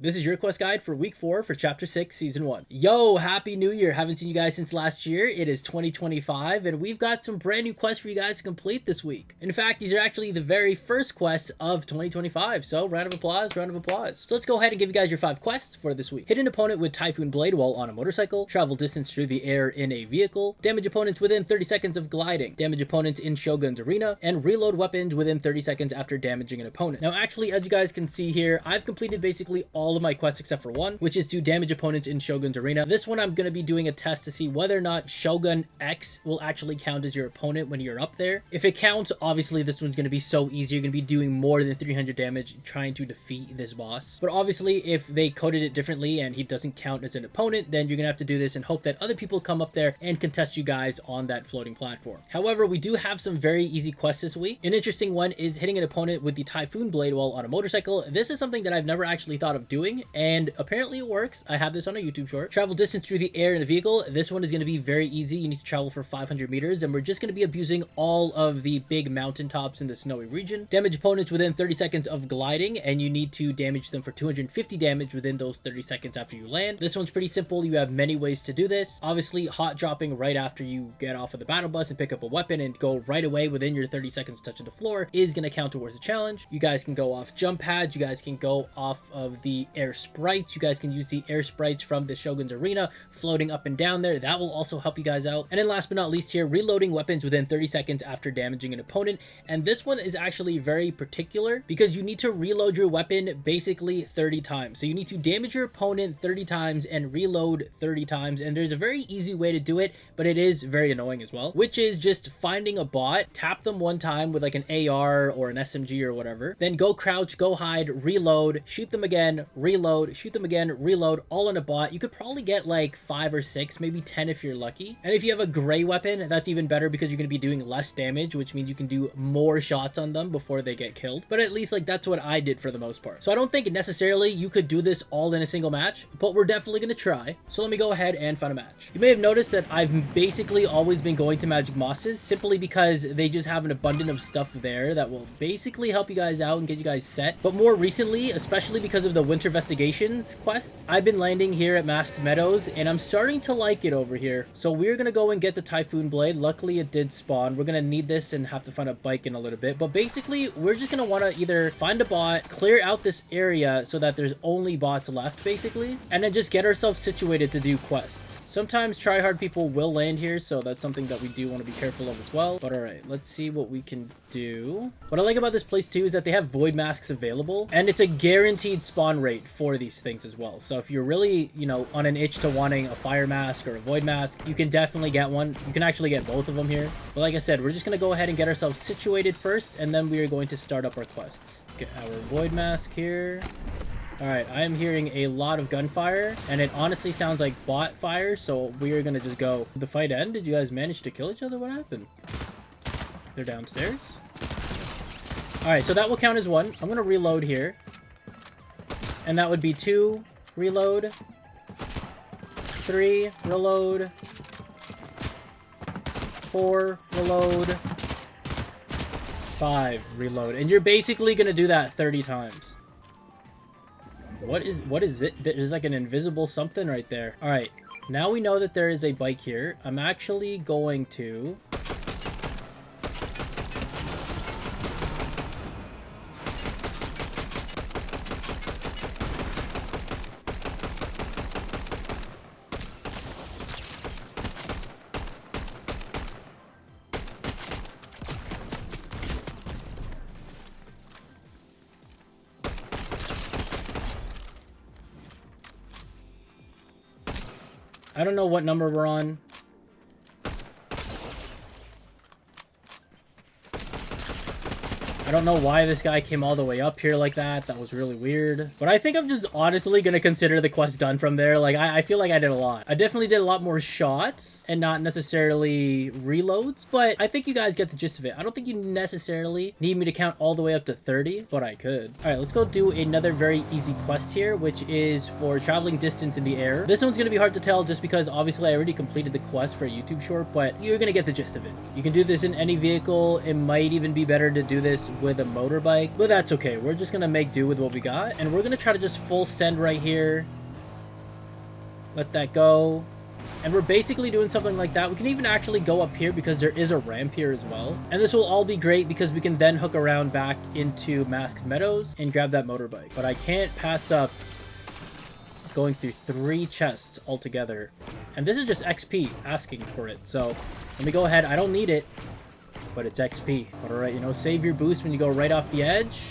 This is your quest guide for week 4 for chapter 6 season 1. Yo, happy new year. Haven't seen you guys since last year. It is 2025 and we've got some brand new quests for you guys to complete this week. In fact, these are actually the very first quests of 2025. So round of applause, round of applause. So let's go ahead and give you guys your 5 quests for this week. Hit an opponent with Typhoon Blade while on a motorcycle. Travel distance through the air in a vehicle. Damage opponents within 30 seconds of gliding. Damage opponents in Shogun's arena. And reload weapons within 30 seconds after damaging an opponent. Now actually, as you guys can see here, I've completed basically all of my quests except for one, which is to damage opponents in Shogun's arena. This one I'm going to be doing a test to see whether or not Shogun X will actually count as your opponent when you're up there. If it counts, obviously this one's going to be so easy. You're going to be doing more than 300 damage trying to defeat this boss. But obviously if they coded it differently and he doesn't count as an opponent, then you're going to have to do this and hope that other people come up there and contest you guys on that floating platform. However, we do have some very easy quests this week. An interesting one is hitting an opponent with the Typhoon Blade while on a motorcycle. This is something that I've never actually thought of doing, and apparently it works. I have this on a YouTube short. Travel distance through the air in a vehicle. This one is going to be very easy. You need to travel for 500 meters, and we're just going to be abusing all of the big mountaintops in the snowy region. Damage opponents within 30 seconds of gliding, and you need to damage them for 250 damage within those 30 seconds after you land. This one's pretty simple. You have many ways to do this. Obviously, hot dropping right after you get off of the battle bus and pick up a weapon and go right away within your 30 seconds of touching the floor is going to count towards the challenge. You guys can go off jump pads. You guys can go off of the air sprites. You guys can use the air sprites from the Shogun's arena floating up and down there. That will also help you guys out. And then last but not least here, reloading weapons within 30 seconds after damaging an opponent. And this one is actually very particular because you need to reload your weapon basically 30 times. So you need to damage your opponent 30 times and reload 30 times. And there's a very easy way to do it, but it is very annoying as well, which is just finding a bot, tap them one time with like an AR or an SMG or whatever, then go crouch, go hide, reload, shoot them again, reload, shoot them again, reload, all on a bot. You could probably get like 5 or 6, maybe 10 if you're lucky. And if you have a gray weapon, that's even better because you're going to be doing less damage, which means you can do more shots on them before they get killed. But at least like that's what I did for the most part. So I don't think necessarily you could do this all in a single match, but we're definitely going to try. So let me go ahead and find a match. You may have noticed that I've basically always been going to Magic Mosses simply because they just have an abundance of stuff there that will basically help you guys out and get you guys set. But more recently, especially because of the Winter Investigations quests, I've been landing here at Masked Meadows and I'm starting to like it over here. So we're gonna go and get the Typhoon Blade. Luckily it did spawn. We're gonna need this and have to find a bike in a little bit, but basically we're just gonna want to either find a bot, clear out this area so that there's only bots left basically, and then just get ourselves situated to do quests. Sometimes tryhard people will land here, so that's something that we do want to be careful of as well. But all right, let's see what we can do. What I like about this place too is that they have void masks available, and it's a guaranteed spawn rate for these things as well. So if you're really, you know, on an itch to wanting a fire mask or a void mask, you can definitely get one. You can actually get both of them here. But like I said, we're just going to go ahead and get ourselves situated first, and then we are going to start up our quests. Let's get our void mask here. Alright, I am hearing a lot of gunfire, and it honestly sounds like bot fire, so we are going to just go. Did the fight end? Did you guys manage to kill each other? What happened? They're downstairs? Alright, so that will count as 1. I'm going to reload here. And that would be 2, reload, 3, reload, 4, reload, 5, reload. And you're basically going to do that 30 times. What is it? There's like an invisible something right there. All right, now we know that there is a bike here. I'm actually going to I don't know what number we're on. I don't know why this guy came all the way up here like that. That was really weird. But I think I'm just honestly going to consider the quest done from there. Like, I feel like I did a lot. I definitely did a lot more shots and not necessarily reloads. But I think you guys get the gist of it. I don't think you necessarily need me to count all the way up to 30, but I could. All right, let's go do another very easy quest here, which is for traveling distance in the air. This one's going to be hard to tell just because obviously I already completed the quest for a YouTube short, but you're going to get the gist of it. You can do this in any vehicle. It might even be better to do this with a motorbike, but that's okay. We're just gonna make do with what we got, and we're gonna try to just full send right here. Let that go. And we're basically doing something like that. We can even actually go up here because there is a ramp here as well. And this will all be great because we can then hook around back into Masked Meadows and grab that motorbike. But I can't pass up going through 3 chests altogether. And this is just XP asking for it. So let me go ahead. I don't need it, but it's XP. But all right, you know, save your boost when you go right off the edge.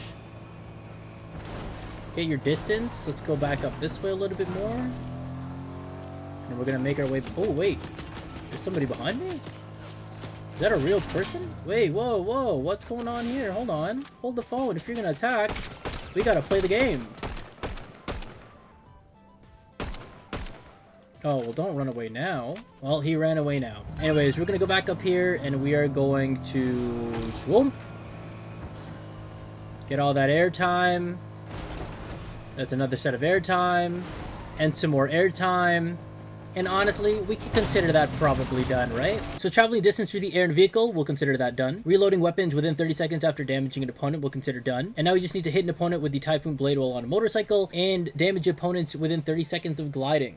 Get your distance. Let's go back up this way a little bit more. And we're gonna make our way. Oh wait, there's somebody behind me. Is that a real person? Wait, whoa, whoa, what's going on here? Hold on, hold the phone. If you're gonna attack, we gotta play the game. Oh well, don't run away now. Well, he ran away now. Anyways, we're gonna go back up here and we are going to swoop. Get all that airtime. That's another set of airtime and some more airtime. And honestly, we can consider that probably done, right? So traveling distance through the air and vehicle, we'll consider that done. Reloading weapons within 30 seconds after damaging an opponent, we'll consider done. And now we just need to hit an opponent with the Typhoon Blade while on a motorcycle and damage opponents within 30 seconds of gliding.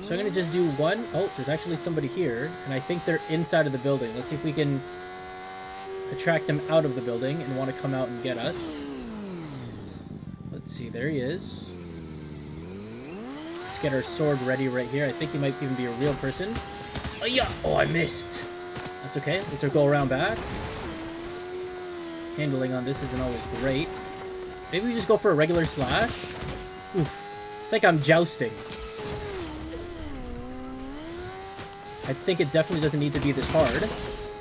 So I'm gonna just do one. Oh, there's actually somebody here, and I think they're inside of the building. Let's see if we can attract them out of the building and want to come out and get us. Let's see, there he is. Let's get our sword ready right here. I think he might even be a real person. Oh yeah! Oh, I missed. That's okay. Let's go around back. Handling on this isn't always great. Maybe we just go for a regular slash. Oof. It's like I'm jousting. I think it definitely doesn't need to be this hard.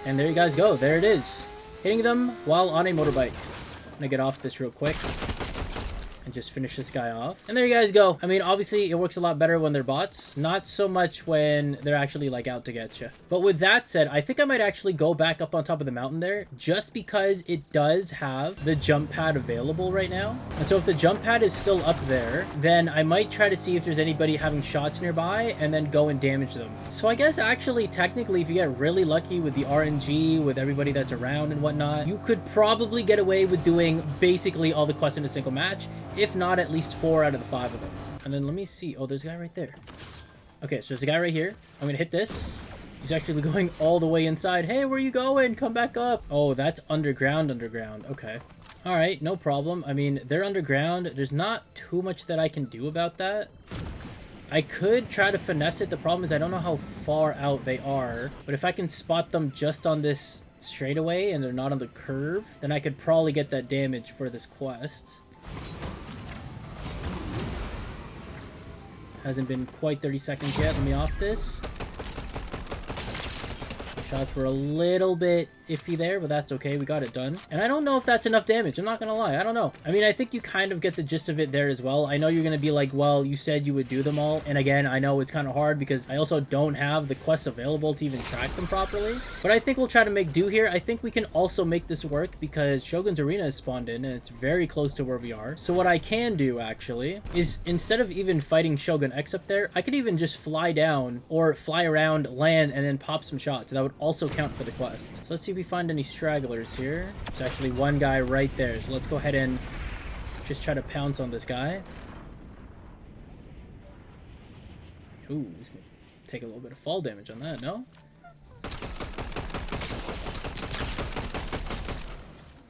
And there you guys go. There it is. Hitting them while on a motorbike. I'm gonna get off this real quick and just finish this guy off. And there you guys go. I mean, obviously, it works a lot better when they're bots. Not so much when they're actually, like, out to get you. But with that said, I think I might actually go back up on top of the mountain there, just because it does have the jump pad available right now. And so if the jump pad is still up there, then I might try to see if there's anybody having shots nearby, and then go and damage them. So I guess, actually, technically, if you get really lucky with the RNG, with everybody that's around and whatnot, you could probably get away with doing basically all the quests in a single match. If not, at least 4 out of the 5 of them. And then let me see. Oh, there's a guy right there. Okay, so there's a guy right here. I'm gonna hit this. He's actually going all the way inside. Hey, where are you going? Come back up. Oh, that's underground. Okay. All right, no problem. I mean, they're underground. There's not too much that I can do about that. I could try to finesse it. The problem is I don't know how far out they are. But if I can spot them just on this straightaway and they're not on the curve, then I could probably get that damage for this quest. Hasn't been quite 30 seconds yet. Let me off this. Shots were a little bit iffy there, but that's okay. We got it done. And I don't know if that's enough damage. I'm not gonna lie. I don't know. I mean, I think you kind of get the gist of it there as well. I know you're gonna be like, well, you said you would do them all. And again, I know it's kind of hard because I also don't have the quests available to even track them properly. But I think we'll try to make do here. I think we can also make this work because Shogun's Arena is spawned in and it's very close to where we are. So what I can do actually is instead of even fighting Shogun X up there, I could even just fly down or fly around, land, and then pop some shots. That would also count for the quest. So let's see if we find any stragglers here. There's actually one guy right there. So let's go ahead and just try to pounce on this guy. Ooh, he's gonna take a little bit of fall damage on that, no?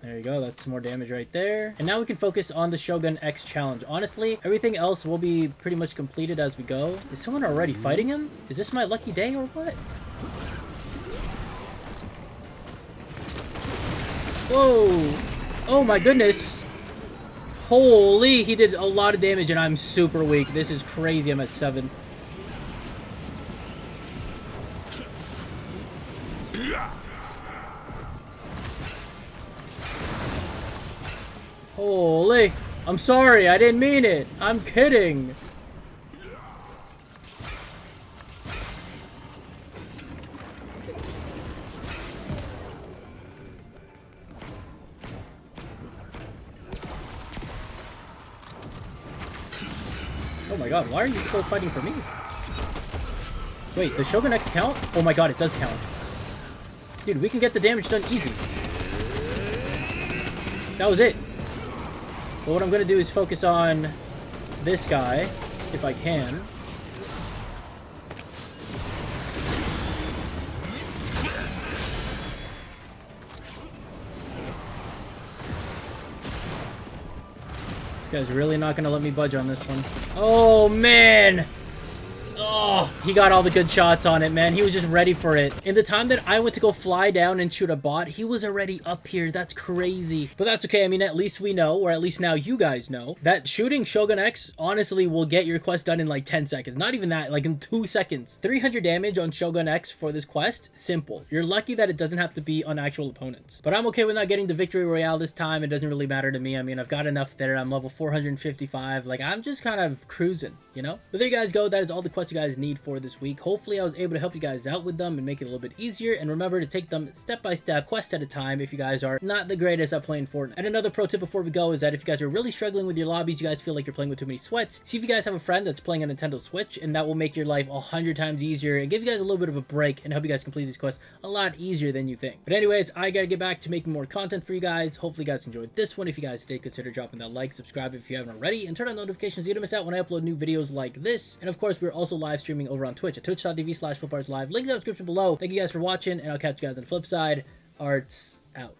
There you go, that's some more damage right there. And now we can focus on the Shogun X challenge. Honestly, everything else will be pretty much completed as we go. Is someone already fighting him? Is this my lucky day or what? Whoa! Oh my goodness! Holy, he did a lot of damage and I'm super weak. This is crazy, I'm at 7. Holy! I'm sorry, I didn't mean it! I'm kidding! Oh my god, why are you still fighting for me? Wait, does Shogun X count? Oh my god, it does count. Dude, we can get the damage done easy. That was it. But what I'm going to do is focus on this guy, if I can. This guy's really not going to let me budge on this one. Oh, man! Oh, he got all the good shots on it, man. He was just ready for it. In the time that I went to go fly down and shoot a bot, he was already up here. That's crazy. But that's okay. I mean, at least we know, or at least now you guys know, that shooting Shogun X honestly will get your quest done in like 10 seconds. Not even that, like in 2 seconds. 300 damage on Shogun X for this quest, simple. You're lucky that it doesn't have to be on actual opponents. But I'm okay with not getting the victory royale this time. It doesn't really matter to me. I mean, I've got enough there. I'm level 455. Like, I'm just kind of cruising, you know? But there you guys go. That is all the quests you guys need for this week. Hopefully I was able to help you guys out with them and make it a little bit easier, and remember to take them step by step, quest at a time, if you guys are not the greatest at playing Fortnite. And another pro tip before we go is that if you guys are really struggling with your lobbies, you guys feel like you're playing with too many sweats, see if you guys have a friend that's playing a Nintendo Switch, and that will make your life 100 times easier and give you guys a little bit of a break and help you guys complete these quests a lot easier than you think. But anyways, I gotta get back to making more content for you guys. Hopefully you guys enjoyed this one. If you guys did, consider dropping that like, subscribe if you haven't already, and turn on notifications so you don't miss out when I upload new videos like this. And of course, we're also live streaming over on Twitch at twitch.tv/FlipArtzLive. Link in the description below. Thank you guys for watching, and I'll catch you guys on the flip side. Arts out.